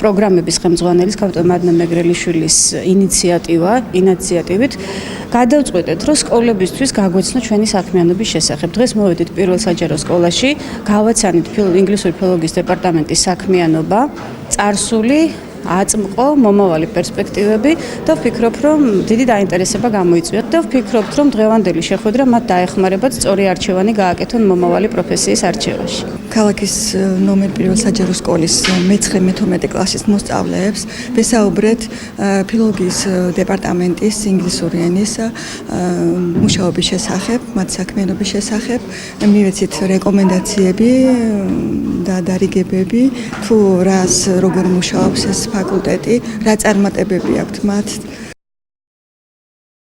პროგრამების ხელმძღვანელის ქავტო მადნა მეგრელიშვილის ინიციატივით გადავწყვეტეთ, რომ სკოლებისთვის გაგვეცნო ჩვენი საქმიანობის შესახებ. დღეს მოვედით პირველ საჯარო სკოლაში, გავაცანით ინგლისური ფილოლოგიის დეპარტამენტის საქმიანობა, წარსული, აწმყო, მომავალი პერსპექტივები და ვფიქრობ, რომ დიდი დაინტერესება გამოიწვიათ და ვფიქრობთ, რომ დღევანდელი შეხვედრა მათ დაეხმარებათ სწორი არჩევანი გააკეთონ მომავალი პროფესიის არჩევაში. ქალაქის ნომერ პირველ საჯარო სკოლის მე-9-12 კლასის მოსწავლეებს ვესაუბრეთ ფილოლოგიის დეპარტამენტის ინგლისური ენის მუშაობის შესახებ, მათ საქმიანობის შესახებ, მივეცით რეკომენდაციები და დარიგებები, თუ რას როგორ მუშაობს ეს ფაკულტეტი, რა წარმატებები აქვთ მათ